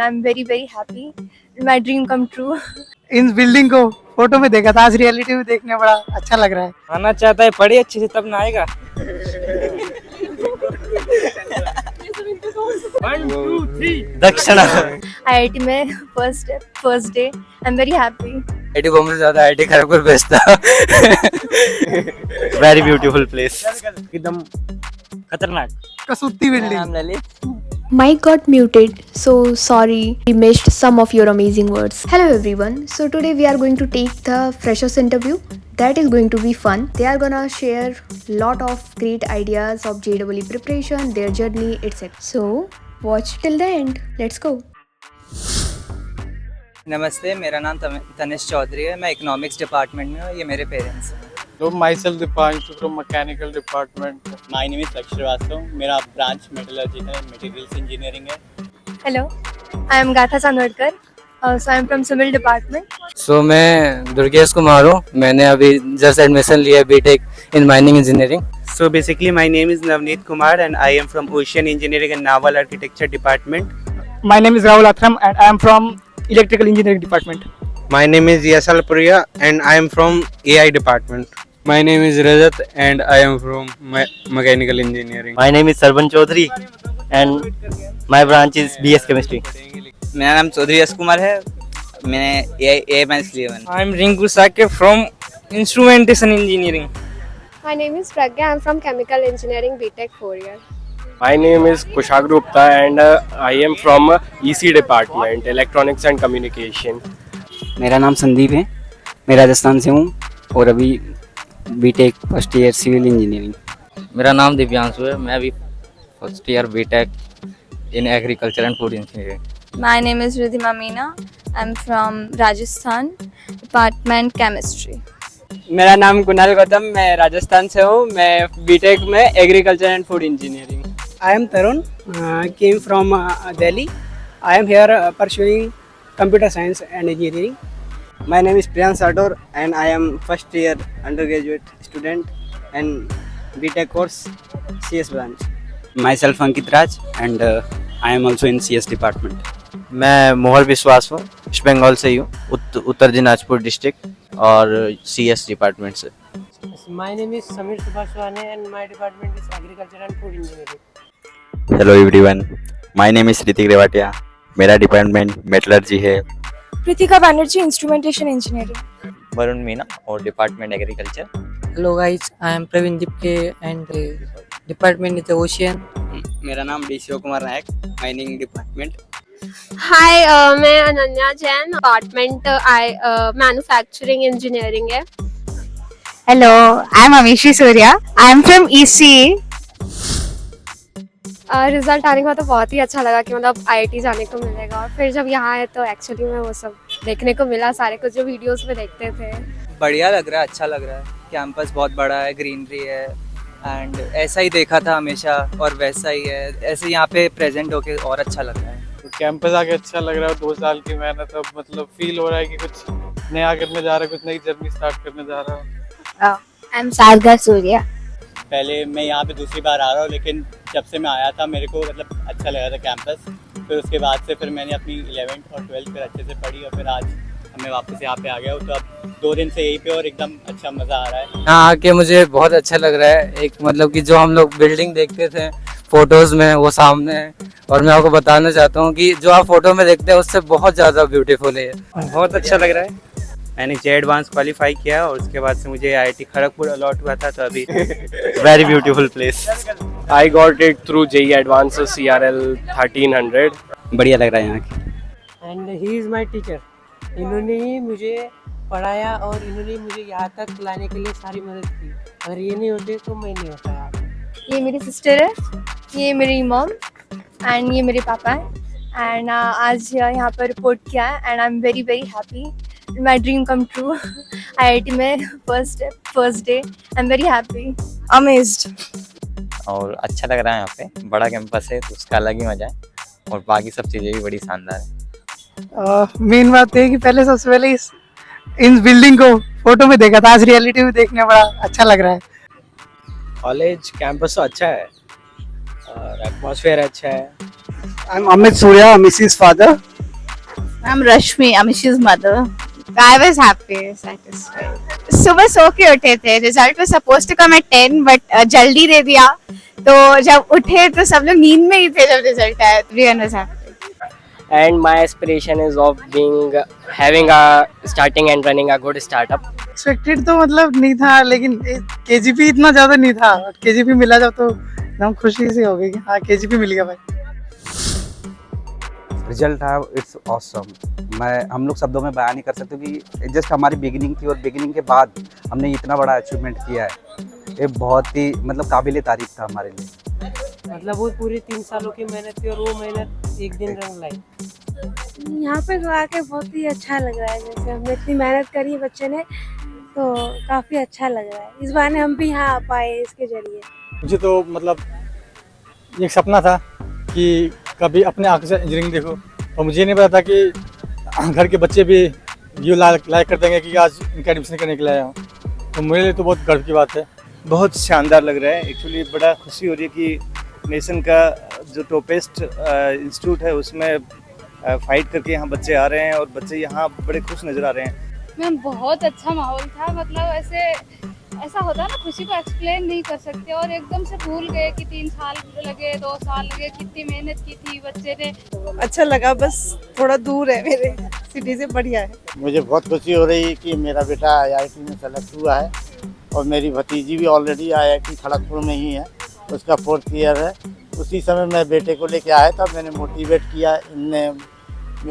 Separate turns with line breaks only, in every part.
I'm very happy. My dream come true.
In building को photo में देखा था, आज रियलिटी में देखने बड़ा अच्छा लग रहा है।
आना चाहता है, पढ़े अच्छे से तब ना आएगा। 1 2 3
दक्षिणा
IIT में first day. I'm very happy.
IT Bombay से ज्यादा आईटी खड़गपुर बेस्ट था। वेरी ब्यूटीफुल प्लेस,
एकदम खतरनाक।
Kasuti building.
Mic got muted, so sorry we missed some of your amazing words. Hello everyone. So today we are going to take the freshers interview. That is going to be fun. They are gonna share lot of great ideas of JEE preparation, their journey, etc. So watch till the end. Let's go.
नमस्ते, मेरा नाम तनिष चौधरी है। मैं economics department में हूँ। ये मेरे parents हैं।
So myself Dipanshu from mechanical department.
My name is Lakshya Srivastava. मेरा branch metallurgical and materials engineering है।
Hello. I am Gatha Sanwadkar. So I am from civil department.
सो मैं दुर्गेश कुमार हूँ। मैंने अभी जस्ट एडमिशन लिया है BTech in mining engineering.
So basically my name is Navneet Kumar and I am from Ocean Engineering and Naval Architecture Department.
My name is Rahul Athram and I am from electrical engineering department.
My name is Yasal Priya and I am from AI department.
My name is Rajat and I am from mechanical engineering.
My name is Sarvan Chaudhary and my branch is BS chemistry.
मेरा नाम चौधरी यश कुमार है। मैंने ए maths लिया है।
I am Rinku Sake from Instrumentation Engineering.
My name is Pragya. I'm from Chemical Engineering BTech 4 year.
My name is Kushag Gupta and I am from EC department, electronics and communication.
मेरा नाम संदीप है। मैं राजस्थान से हूँ और अभी BTech first year civil engineering.
मेरा नाम दिव्यांशु है। मैं अभी first year BTech in agriculture and food engineering.
My name is Ridhima Meena. I'm from Rajasthan, department chemistry.
मेरा नाम कुणाल गौतम, मैं राजस्थान से हूँ। मैं बीटेक में agriculture and food engineering.
I am Tarun. Came from Delhi. I am here pursuing computer science and engineering.
My name is Priyansh Sador and I am first year undergraduate student and BTech course CS branch.
Myself Ankit Raj and I am also in CS department.
मैं मोहर विश्वास हूँ, waste Bengal से ही हूँ, Uttar Dinajpur district और CS department से।
My name is Samir Subhaswane and my department is agriculture and food engineering.
Hello everyone, my name is Hrithik Rewatiya. मेरा department metallurgy है।
Pritika Banerjee, instrumentation engineering.
Varun Meena और department agriculture.
Hello guys, I am Praveen Dipke and department is the ocean.
मेरा नाम Shiv Kumar Nayak, mining department.
Hi, मैं Ananya Jain, department manufacturing engineering है।
Hello, I am Amishi Surya. I am from EC. Result आने के बाद तो बहुत ही अच्छा लगा कि मतलब IIT जाने को मिलेगा, और फिर जब यहाँ आए तो एक्चुअली में वो सब देखने को मिला, सारे कुछ जो वीडियोस में देखते थे।
बढ़िया लग रहा है, अच्छा लग रहा है। कैंपस बहुत बड़ा है, ग्रीनरी है एंड ऐसा ही देखा था हमेशा और वैसा ही है। ऐसे यहाँ पे प्रेजेंट होके और अच्छा लग रहा है।
तो कैंपस आके अच्छा लग रहा है। 2 साल की मेहनत, अब मतलब फील हो रहा है कि कुछ नया करने जा रहा है, कुछ नई जर्नी स्टार्ट करने जा रहा हूँ।
I am Saraga Surya.
पहले मैं यहाँ पे दूसरी बार आ रहा हूँ, लेकिन जब से मैं आया था मेरे को मतलब अच्छा लगा था कैंपस। फिर उसके बाद से फिर मैंने अपनी 11th और 12th फिर अच्छे से पढ़ी और फिर आज मैं वापस यहाँ पे आ गया हूँ। तो अब 2 दिन से यहीं पे और एकदम अच्छा मज़ा आ रहा है।
यहाँ आके मुझे बहुत अच्छा लग रहा है। एक मतलब कि जो हम लोग बिल्डिंग देखते थे फोटोज़ में वो सामने है, और मैं आपको बताना चाहता हूँ कि जो आप फोटो में देखते हैं उससे बहुत ज़्यादा ब्यूटीफुल है।
बहुत अच्छा लग रहा है। मैंने जे एडवांस क्वालिफाई किया और उसके बाद से मुझे आईआईटी खड़गपुर अलॉट हुआ था, तो अभी
very beautiful place.
I got it through JEE Advanced CRL 1300.
बढ़िया लग रहा है यहाँ की।
And he is my teacher. इन्होंने ही मुझे पढ़ाया और इन्होंने मुझे यहाँ तक लाने के लिए सारी मदद की। अगर ये नहीं होते तो मैं नहीं होता यार।
ये मेरी सिस्टर है, ये मेरी मॉम एंड ये मेरे पापा है। एंड आज यहाँ पर रिपोर्ट किया है and I am very happy. My dream come true. IIT में first day. I am very happy, amazed.
और अच्छा लग रहा है। यहाँ पे बड़ा कैंपस है तो उसका अलग ही मजा है और बाकी सब चीज़ें भी बड़ी शानदार है।
मेन बात है कि पहले सबसे पहले इन बिल्डिंग को फोटो में देखा था, आज रियलिटी में देखने बड़ा अच्छा लग रहा है।
कॉलेज कैंपस तो अच्छा है और एटमॉस्फेयर अच्छा है।
I am Amit Surya, Mrs father.
I'm Rashmi, Amishi's mother. I was happy, satisfied. सुबह सो के उठे थे. Result was supposed to come at 10, but जल्दी दे दिया. तो जब उठे तो सब लोग नींद में ही थे जब रिजल्ट आया. Everyone was happy.
And my aspiration is of having a starting and running a good startup.
Expected तो मतलब नहीं था, लेकिन केजीपी इतना ज्यादा नहीं था. केजीपी मिला जब तो एकदम खुशी से हो गई कि हाँ केजीपी मिल गया भाई.
रिजल्ट है, इट्स ऑसम. हम लोग शब्दों में बयान नहीं कर सकते कि जस्ट हमारी बिगिनिंग थी और बिगिनिंग के बाद हमने इतना बड़ा अचीवमेंट किया है. ये बहुत ही मतलब काबिल तारीफ था हमारे लिए.
मतलब वो पूरे 3 सालों की मेहनत थी और वो मेहनत एक दिन रंग लाई.
यहाँ पे तो आके बहुत ही अच्छा लग रहा है. जैसे हमने इतनी मेहनत करी है बच्चे ने, तो काफ़ी अच्छा लग रहा है. इस बहाने हम भी यहाँ आ पाए इसके जरिए.
मुझे तो मतलब एक सपना था कि कभी अपने आंखों से इंजीनियरिंग देखो, और मुझे नहीं पता था कि घर के बच्चे भी ये लाइक कर देंगे कि आज इनका एडमिशन करने के लिए आया हूँ. तो मेरे लिए तो बहुत गर्व की बात है.
बहुत शानदार लग रहा है. एक्चुअली बड़ा खुशी हो रही है कि नेशन का जो टॉपेस्ट इंस्टीट्यूट है उसमें फाइट करके यहाँ बच्चे आ रहे हैं और बच्चे यहाँ बड़े खुश नज़र आ रहे हैं.
मैम बहुत अच्छा माहौल था. मतलब ऐसा होता है ना, खुशी को एक्सप्लेन नहीं कर सकते. और एकदम से भूल गए कि 3 साल लगे, 2 साल लगे, कितनी मेहनत की थी बच्चे ने.
अच्छा लगा. बस थोड़ा दूर है मेरे सिटी से, बढ़िया है.
मुझे बहुत खुशी हो रही है कि मेरा बेटा IIT में सेलेक्ट हुआ है और मेरी भतीजी भी ऑलरेडी IIT खड़गपुर में ही है, उसका 4th ईयर है. उसी समय मैं बेटे को लेके आया था. मैंने मोटिवेट किया, इनने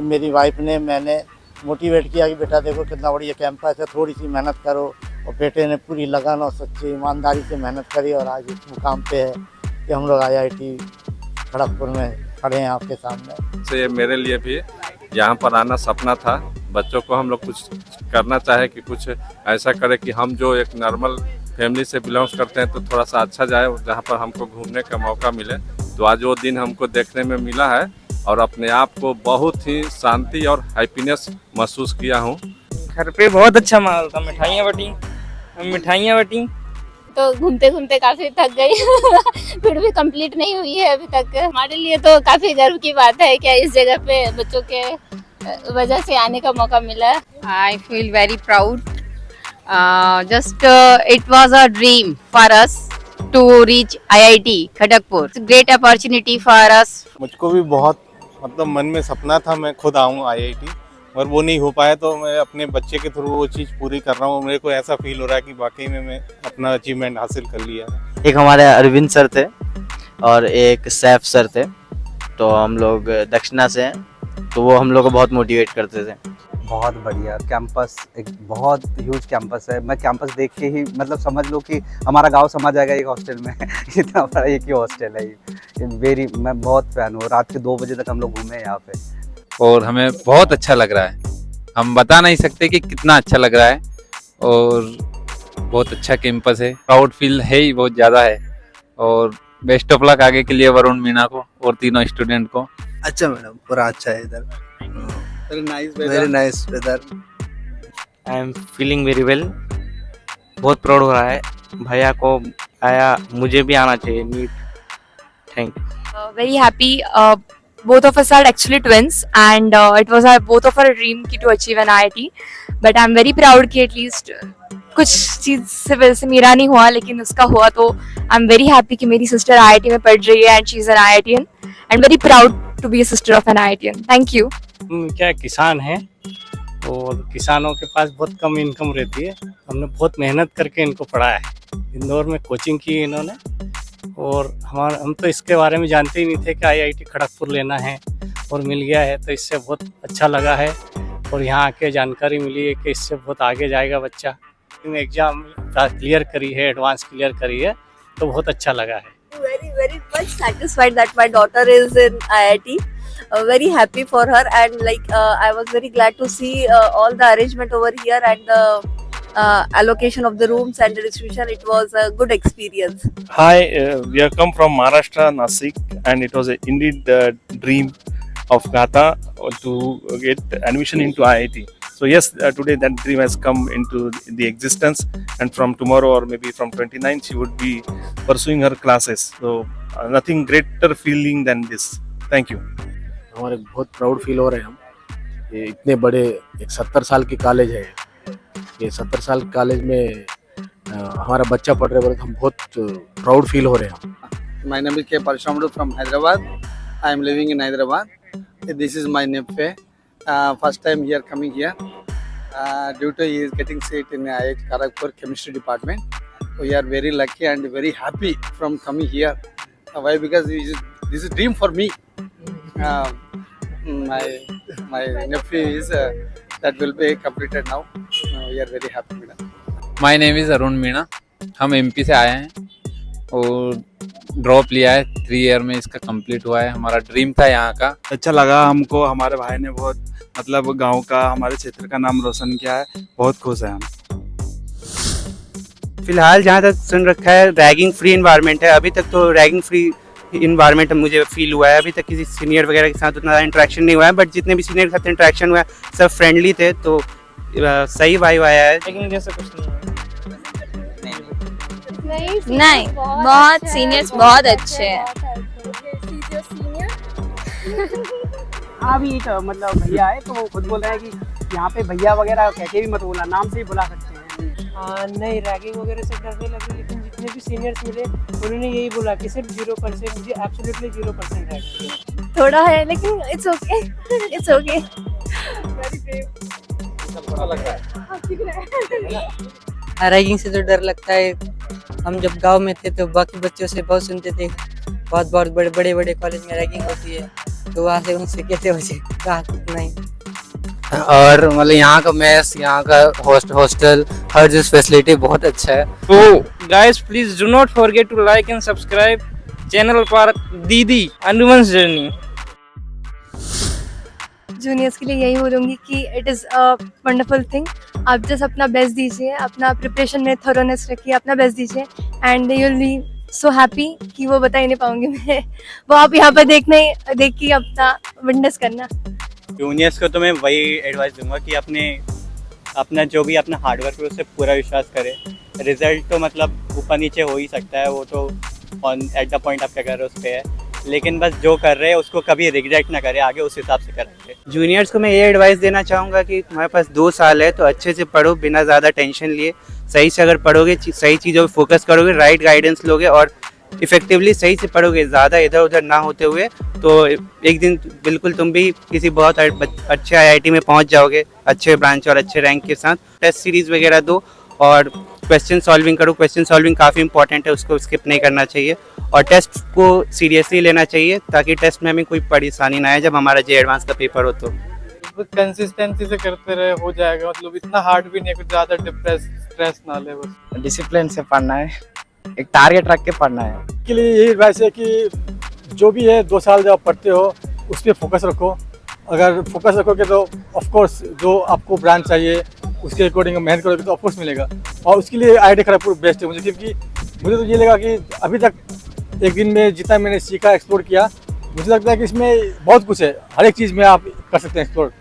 मेरी वाइफ ने, मैंने मोटिवेट किया कि बेटा देखो कितना बढ़िया कैंपस है, थोड़ी सी मेहनत करो. और बेटे ने पूरी लगन और सच्ची ईमानदारी से मेहनत करी और आज इस मुकाम पे है कि हम लोग IIT खड़गपुर में खड़े हैं आपके सामने.
से ये मेरे लिए भी यहाँ पर आना सपना था. बच्चों को हम लोग कुछ करना चाहे कि कुछ ऐसा करें कि हम जो एक नॉर्मल फैमिली से बिलोंग्स करते हैं तो थोड़ा सा अच्छा जाए, जहाँ पर हमको घूमने का मौका मिले. तो आज वो दिन हमको देखने में मिला है और अपने आप को बहुत ही शांति और हैप्पीनेस महसूस किया हूँ.
घर पे बहुत अच्छा माहौल था. मिठाइयाँ बटी
तो घूमते घूमते काफी थक गई. फिर भी कंप्लीट नहीं हुई है अभी तक. हमारे लिए तो काफी गर्व की बात है कि इस जगह पे बच्चों के वजह से आने का मौका मिला.
I feel very proud. It was a dream for us to reach IIT Kharagpur. It's a great opportunity for us.
मुझको भी बहुत मतलब मन में सपना था मैं खुद आऊँ IIT, और वो नहीं हो पाया. तो मैं अपने बच्चे के थ्रू वो चीज़ पूरी कर रहा हूँ. मेरे को ऐसा फील हो रहा है कि वाकई में मैं अपना अचीवमेंट हासिल कर लिया.
एक हमारे अरविंद सर थे और एक सैफ सर थे. तो हम लोग दक्षिणा से हैं, तो वो हम लोग को बहुत मोटिवेट करते थे.
बहुत बढ़िया कैंपस, एक बहुत ह्यूज कैंपस है. मैं कैंपस देख के ही मतलब समझ लो कि हमारा गांव समा जाएगा एक हॉस्टल में. इतना बड़ा एक ही हॉस्टल है ये. मैं बहुत फैन हूँ. रात के 2 बजे तक हम लोग घूमे यहाँ पे
और हमें बहुत अच्छा लग रहा है. हम बता नहीं सकते कि कितना अच्छा लग रहा है. और बहुत अच्छा कैंपस है. प्राउड फील है ही बहुत ज़्यादा है. और बेस्ट ऑफ लक आगे के लिए वरुण, मीना को और तीनों स्टूडेंट को.
अच्छा मैडम, पूरा अच्छा है इधर. Very nice weather.
I am feeling very well. बहुत प्राउड हो रहा है. भैया को आया, मुझे भी आना चाहिए NEET. Thank you.
Very happy. Both of us are actually twins, and it was both of our dream to achieve an IIT. But I'm very proud कि at least कुछ चीज़ से वजह से मेरा नहीं हुआ, लेकिन उसका हुआ. तो I'm very happy कि मेरी sister IIT में पढ़ रही है and she is an IITian, and very proud to be a sister of an IITian. Thank you.
क्या किसान हैं और किसानों के पास बहुत कम इनकम रहती है. हमने बहुत मेहनत करके इनको पढ़ाया है. इंदौर में कोचिंग की इन्होंने, और हम तो इसके बारे में जानते ही नहीं थे कि IIT खड़गपुर लेना है, और मिल गया है. तो इससे बहुत अच्छा लगा है. और यहाँ आके जानकारी मिली है कि इससे बहुत आगे जाएगा बच्चा. एग्जाम क्लियर करी है, एडवांस क्लियर करी है, तो बहुत अच्छा लगा है.
Very much satisfied that my daughter is in IIT. Very happy for her, and I was very glad to see all the arrangement over here and the allocation of the rooms and the distribution. It was a good experience.
Hi, we have come from Maharashtra, Nasik, and it was indeed a dream of Gata to get admission into IIT. So yes, today that dream has come into the existence, and from tomorrow or maybe from 29th she would be pursuing her classes. So nothing greater feeling than this. Thank you.
हमारे बहुत proud feel हो रहे हैं हम
ये इतने बड़े एक 70 साल की कॉलेज है, ये 70 साल के कॉलेज में हमारा बच्चा पढ़ रहे हैं, हम बहुत प्राउड फील हो रहे हैं।
My name is K. Parashamdu from Hyderabad. I am living in Hyderabad. This is my nephew. First time here coming here. Due to he is getting seat in IIT Kharagpur Chemistry Department. We are very lucky and very happy from coming here. Why? Because this is dream for me. My nephew is that will be completed now. We are very happy with that.
My name is Arun Meena. हम MP से आए हैं और drop लिया है 3 year में, इसका complete हुआ है। हमारा ड्रीम था यहाँ का।
अच्छा लगा हमको, हमारे भाई ने बहुत मतलब गांव का, हमारे क्षेत्र का नाम रोशन किया है, बहुत खुश हैं हम।
फिलहाल जहाँ तक सुन रखा है रैगिंग फ्री इन्वायरमेंट है। अभी तक तो रैगिंग फ्री इन्वायरमेंट मुझे फील हुआ है। अभी तक किसी सीनियर वगैरह के साथ उतना इंटरेक्शन नहीं हुआ है, बट जितने भी सीनियर के साथ इंटरेक्शन हुआ है सब फ्रेंडली थे, तो सही वाइब आया है।
लेकिन जैसा कुछ
नहीं, बहुत सीनियर्स बहुत अच्छे हैं।
अभी एक मतलब भैया है तो वो खुद बोल रहे हैं कि यहाँ पे भैया वगैरह कह के भी मत बोला, नाम से ही बुला सकते हैं।
नहीं, रैगिंग वगैरह से डरने लगे, लेकिन जितने भी सीनियर्स मिले उन्होंने यही बोला कि सिर्फ 0%, मुझे एब्सोल्युटली 0% रैगिंग
थोड़ा है लेकिन it's okay, it's okay.
Ragging से तो डर लगता है। हम जब गांव में थे तो बाकी बच्चों से बहुत सुनते थे, बहुत बड़े कॉलेज में रैगिंग होती है, तो वहाँ से उनसे कैसे बचे, कहा नहीं।
और मतलब यहाँ का मेस, यहाँ का हॉस्टल, हर चीज फैसिलिटी बहुत अच्छा है।
तो guys please do not forget to like and subscribe channel पर दीदी अनुवंश जर्नी।
जूनियर्स के लिए यही बोलूँगी कि it is a wonderful thing. आप जस्ट अपना बेस्ट दीजिए, अपना प्रिपरेशन में थोरोनेस रखिए, अपना बेस्ट दीजिए and you will be so happy कि वो बता ही नहीं पाऊँगी मैं। वो आप यहाँ पर देख के अपना विटनेस करना।
जूनियर्स को तो मैं वही एडवाइस दूंगा कि अपना जो भी अपना हार्डवर्क है उससे पूरा विश्वास करे। रिजल्ट तो मतलब ऊपर नीचे हो ही सकता है, वो तो ऑन एट द पॉइंट आप क्या कर रहे हो उस पर है, लेकिन बस जो कर रहे हैं उसको कभी रिग्रेट ना करे, आगे उस हिसाब से करेंगे।
जूनियर्स को मैं ये एडवाइस देना चाहूँगा कि तुम्हारे पास 2 साल है तो अच्छे से पढ़ो, बिना ज़्यादा टेंशन लिए। सही से अगर पढ़ोगे, सही चीज़ों पर फोकस करोगे, राइट गाइडेंस लोगे और इफेक्टिवली सही से पढ़ोगे, ज़्यादा इधर उधर ना होते हुए, तो एक दिन बिल्कुल तुम भी किसी बहुत अच्छे IIT में पहुंच जाओगे, अच्छे ब्रांच और अच्छे रैंक के साथ। टेस्ट सीरीज़ वगैरह दो और क्वेश्चन सॉल्विंग करो। क्वेश्चन सॉल्विंग काफ़ी इंपॉर्टेंट है, उसको स्किप नहीं करना चाहिए और टेस्ट को सीरियसली लेना चाहिए ताकि टेस्ट में हमें कोई परेशानी ना आए जब हमारा जे एडवांस का पेपर हो। तो
कंसिस्टेंसी से करते रहे हो जाएगा, मतलब इतना हार्ड भी नहीं, कुछ ज़्यादा स्ट्रेस ना ले, बस
डिसिप्लिन से पढ़ना है, एक टारगेट रख के पढ़ना है।
के लिए यही एडवाइस है कि जो भी है 2 साल जब आप पढ़ते हो उस पर फोकस रखो। अगर फोकस रखोगे तो ऑफ कोर्स जो आपको ब्रांच चाहिए उसके अकॉर्डिंग मेहनत करोगे तो ऑफ कोर्स मिलेगा। और उसके लिए IIT खड़गपुर बेस्ट है मुझे, क्योंकि मुझे तो ये लगा कि अभी तक एक दिन में जितना मैंने सीखा, एक्सप्लोर किया, मुझे लगता है कि इसमें बहुत कुछ है, हर एक चीज़ में आप कर सकते हैं एक्सप्लोर।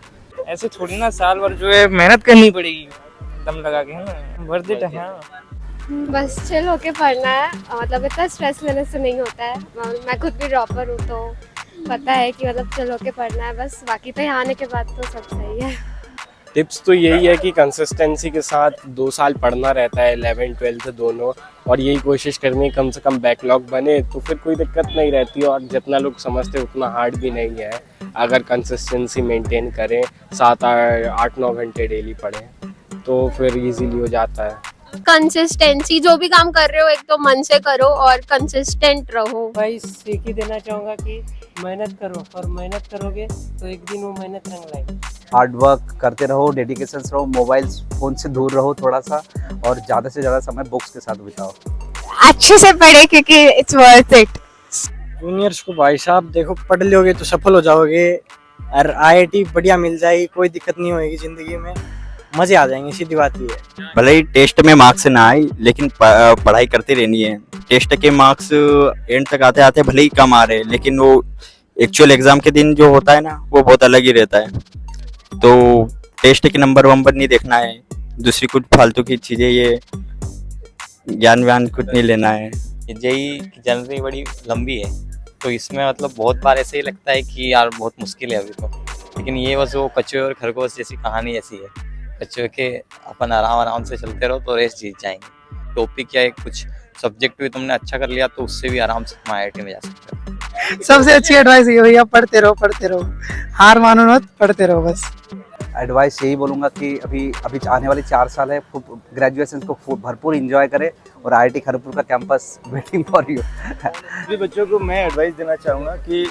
ऐसे थोड़ी ना साल भर जो है मेहनत करनी पड़ेगी, दम लगा के, है ना, वर्थ इट है।
बस चिल होके पढ़ना है, मतलब इतना स्ट्रेस लेने से नहीं होता है। मैं खुद भी ड्रॉपर हूँ तो पता है कि मतलब चिल होके पढ़ना है बस, बाकी तो यहाँ आने के बाद तो सब सही है।
टिप्स तो यही है कि कंसिस्टेंसी के साथ 2 साल पढ़ना रहता है, 11th 12th दोनों, और यही कोशिश करनी है कम से कम बैकलॉग बने तो फिर कोई दिक्कत नहीं रहती। और जितना लोग समझते उतना हार्ड भी नहीं है, अगर कंसिस्टेंसी मेंटेन करें, 7-8-9 घंटे डेली पढ़ें तो फिर इजीली हो जाता है।
कंसिस्टेंसी, जो भी काम कर रहे हो एक तो मन से करो और कंसिस्टेंट रहो।
भाई सीख ही देना चाहूँगा कि मेहनत करो, और मेहनत करोगे तो एक दिन वो मेहनत रंग लाएगी।
हार्ड वर्क करते रहो, डेडिकेशन से रहो, मोबाइल फ़ोन से दूर रहो थोड़ा सा, और ज़्यादा से ज़्यादा समय बुक्स के साथ बिताओ।
अच्छे से पढ़े क्योंकि इट्स वर्थ इट।
जूनियर्स को भाई साहब देखो, पढ़ लोगे तो सफल हो जाओगे और IIT बढ़िया मिल जाएगी, कोई दिक्कत नहीं होगी ज़िंदगी में, मज़े आ जाएंगे, सीधी बात ये है।
भले ही टेस्ट में मार्क्स ना आए लेकिन पढ़ाई करती रहनी है। टेस्ट के मार्क्स एंड तक आते आते भले ही कम आ रहे, लेकिन वो एक्चुअल एग्जाम के दिन जो होता है ना वो बहुत अलग ही रहता है। तो टेस्ट के नंबर नहीं देखना है, दूसरी कुछ फालतू की चीज़ें, ये ज्ञान व्यान कुछ नहीं लेना है।
जेई की जर्नी बड़ी लंबी है, तो इसमें मतलब बहुत बार ऐसे ही लगता है कि यार बहुत मुश्किल है अभी तो, लेकिन ये बस वो कच्चे और खरगोश जैसी कहानी ऐसी है। कच्चे के अपन आराम से चलते रहो तो रेस जीत जाएंगे। टॉपिक या एक कुछ सब्जेक्ट भी तुमने अच्छा कर लिया तो उससे भी आराम से तुम IIT में जा सकते हो।
सबसे अच्छी एडवाइस ये भैया, पढ़ते रहो, हार मानो मत, पढ़ते रहो बस।
एडवाइस यही बोलूँगा कि अभी आने वाले 4 साल है, ग्रेजुएशन को भरपूर एंजॉय करें और IIT खड़गपुर का कैंपस वेटिंग फॉर यू।
सभी बच्चों को मैं एडवाइस देना चाहूँगा कि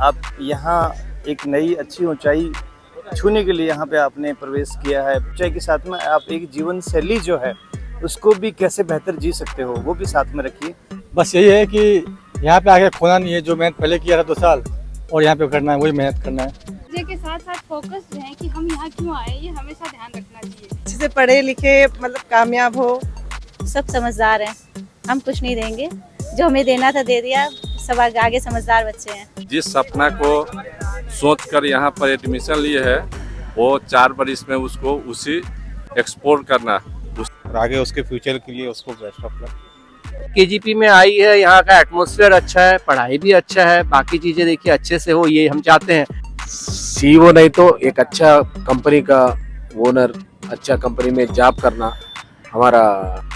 आप यहाँ एक नई अच्छी ऊंचाई छूने के लिए यहाँ पे आपने प्रवेश किया है। ऊंचाई के साथ में आप एक जीवन शैली जो है उसको भी कैसे बेहतर जी सकते हो वो भी साथ में रखिए।
बस यही है कि यहाँ पे आगे खोना नहीं है, जो मेहनत पहले किया था 2 साल और यहाँ पे करना है, वही मेहनत करना है।
के साथ साथ फोकस रहें कि हम यहाँ क्यों आए, ये हमेशा ध्यान रखना चाहिए।
अच्छे से पढ़े लिखे मतलब कामयाब हो।
सब समझदार हैं, हम कुछ नहीं देंगे, जो हमें देना था दे दिया। सब आगे समझदार बच्चे हैं।
जिस सपना को सोचकर यहाँ पर एडमिशन लिए है वो 4 बरिस में उसको उसी एक्सप्लोर करना
और आगे उसके फ्यूचर के लिए उसको बेस्ट ऑफ लक।
KGP में आई है, यहाँ का एटमॉस्फेयर अच्छा है, पढ़ाई भी अच्छा है, बाकी चीजें देखिए अच्छे से हो, ये हम चाहते हैं।
CEO नहीं तो एक अच्छा कंपनी का ओनर, अच्छा कंपनी में जॉब करना हमारा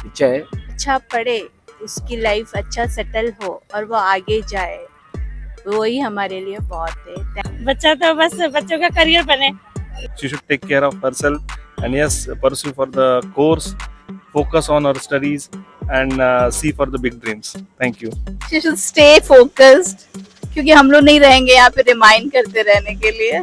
इच्छा है।
अच्छा पढ़े, उसकी लाइफ अच्छा सेटल हो और वो आगे जाए, वही हमारे लिए बहुत है। बच्चा तो बस बच्चों का करियर बने।
She should take care of herself and yes, pursue for the course, focus on her studies and see for the big dreams. Thank you.
She should stay focused, क्योंकि हम लोग नहीं रहेंगे यहाँ पे रिमाइंड करते रहने के लिए।